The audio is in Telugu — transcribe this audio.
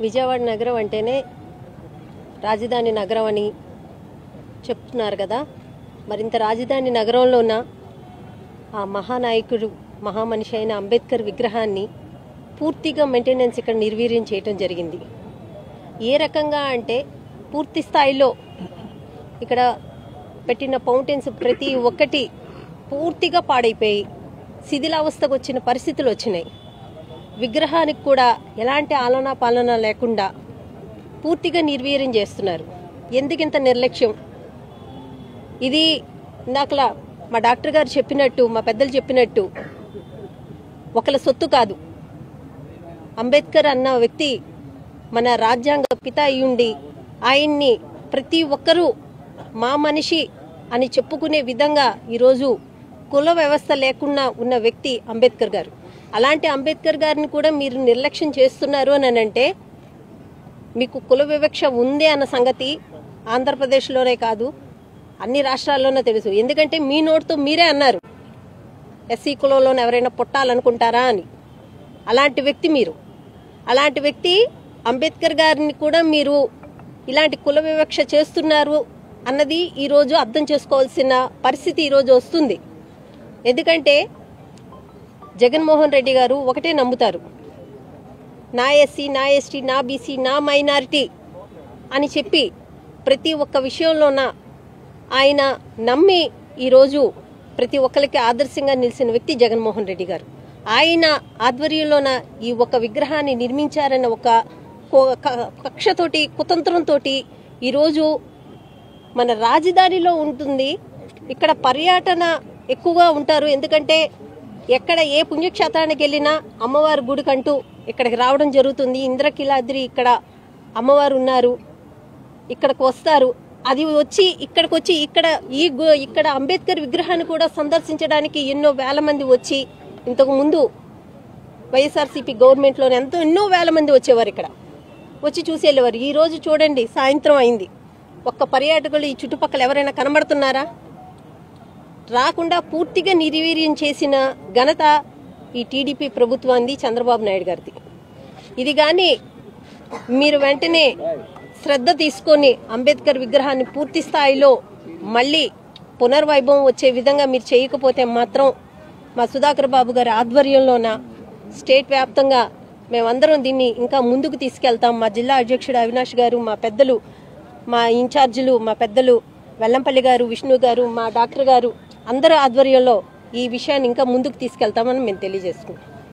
విజయవాడ నగరం అంటేనే రాజధాని నగరం అని చెప్తున్నారు కదా. మరింత రాజధాని నగరంలో ఉన్న ఆ మహానాయకుడు మహామనిషి అయిన అంబేద్కర్ విగ్రహాన్ని పూర్తిగా మెయింటెనెన్స్ ఇక్కడ నిర్వీర్యం చేయడం జరిగింది. ఏ రకంగా అంటే పూర్తి స్థాయిలో ఇక్కడ పెట్టిన ఫౌంటైన్స్ ప్రతి ఒక్కటి పూర్తిగా పాడైపోయి శిథిలావస్థకు వచ్చిన పరిస్థితులు వచ్చినాయి. విగ్రహానికి కూడా ఎలాంటి ఆలనా పాలన లేకుండా పూర్తిగా నిర్వీర్యం చేస్తున్నారు. ఎందుకింత నిర్లక్ష్యం? ఇది ఇందాకలా మా డాక్టర్ గారు చెప్పినట్టు, మా పెద్దలు చెప్పినట్టు ఒకళ్ళ సొత్తు కాదు. అంబేద్కర్ అన్న వ్యక్తి మన రాజ్యాంగ పిత అయ్యుండి ఆయన్ని ప్రతి ఒక్కరూ మా మనిషి అని చెప్పుకునే విధంగా ఈరోజు కుల వ్యవస్థ లేకుండా ఉన్న వ్యక్తి అంబేద్కర్ గారు. అలాంటి అంబేద్కర్ గారిని కూడా మీరు నిర్లక్ష్యం చేస్తున్నారు అని అంటే మీకు కుల వివక్ష ఉంది అన్న సంగతి ఆంధ్రప్రదేశ్లోనే కాదు అన్ని రాష్ట్రాల్లోనే తెలుసు. ఎందుకంటే మీ నోటితో మీరే అన్నారు ఎస్సీ కులంలో ఎవరైనా పుట్టాలనుకుంటారా అని. అలాంటి వ్యక్తి మీరు. అలాంటి వ్యక్తి అంబేద్కర్ గారిని కూడా మీరు ఇలాంటి కుల వివక్ష చేస్తున్నారు అన్నది ఈరోజు అర్థం చేసుకోవాల్సిన పరిస్థితి ఈరోజు వస్తుంది. ఎందుకంటే జగన్మోహన్ రెడ్డి గారు ఒకటే నమ్ముతారు, నా ఎస్సీ, నా ఎస్టీ, నా బీసీ, నా మైనారిటీ అని చెప్పి ప్రతి ఒక్క విషయంలోన ఆయన నమ్మి ఈరోజు ప్రతి ఒక్కరికి ఆదర్శంగా నిలిచిన వ్యక్తి జగన్మోహన్ రెడ్డి గారు. ఆయన ఆధ్వర్యంలోన ఈ ఒక విగ్రహాన్ని నిర్మించారన్న ఒక కక్షతోటి, కుతంత్రంతో ఈరోజు మన రాజధానిలో ఉంటుంది. ఇక్కడ పర్యటన ఎక్కువగా ఉంటారు. ఎందుకంటే ఎక్కడ ఏ పుణ్యక్షేత్రానికి వెళ్ళినా అమ్మవారి గుడికంటూ ఇక్కడికి రావడం జరుగుతుంది. ఇంద్రకీలాద్రి ఇక్కడ అమ్మవారు ఉన్నారు, ఇక్కడికి వస్తారు. అది వచ్చి ఇక్కడికి వచ్చి ఇక్కడ అంబేద్కర్ విగ్రహాన్ని కూడా సందర్శించడానికి ఎన్నో వేల మంది వచ్చి, ఇంతకు ముందు వైఎస్ఆర్సీపీ గవర్నమెంట్లోనే ఎన్నో వేల మంది వచ్చేవారు, ఇక్కడ వచ్చి చూసి వెళ్ళేవారు. ఈ రోజు చూడండి, సాయంత్రం అయింది, ఒక్క పర్యాటకులు ఈ చుట్టుపక్కల ఎవరైనా కనబడుతున్నారా? రాకుండా పూర్తిగా నిర్వీర్యం చేసిన ఘనత ఈ టీడీపీ ప్రభుత్వాన్ని, చంద్రబాబు నాయుడు గారిది. ఇది కానీ మీరు వెంటనే శ్రద్ధ తీసుకొని అంబేద్కర్ విగ్రహాన్ని పూర్తి స్థాయిలో మళ్ళీ పునర్వైభవం వచ్చే విధంగా మీరు చేయకపోతే మాత్రం మా సుధాకర్ బాబు గారి ఆధ్వర్యంలోన స్టేట్ వ్యాప్తంగా మేమందరం దీన్ని ఇంకా ముందుకు తీసుకెళ్తాం. మా జిల్లా అధ్యక్షుడు అవినాష్ గారు, మా పెద్దలు, మా ఇన్ఛార్జీలు, మా పెద్దలు వెల్లంపల్లి గారు, విష్ణు గారు, మా డాక్టర్ గారు అందరూ ఆధ్వర్యంలో ఈ విషయాన్ని ఇంకా ముందుకు తీసుకెళ్తామని మేము తెలియజేసుకుంటాం.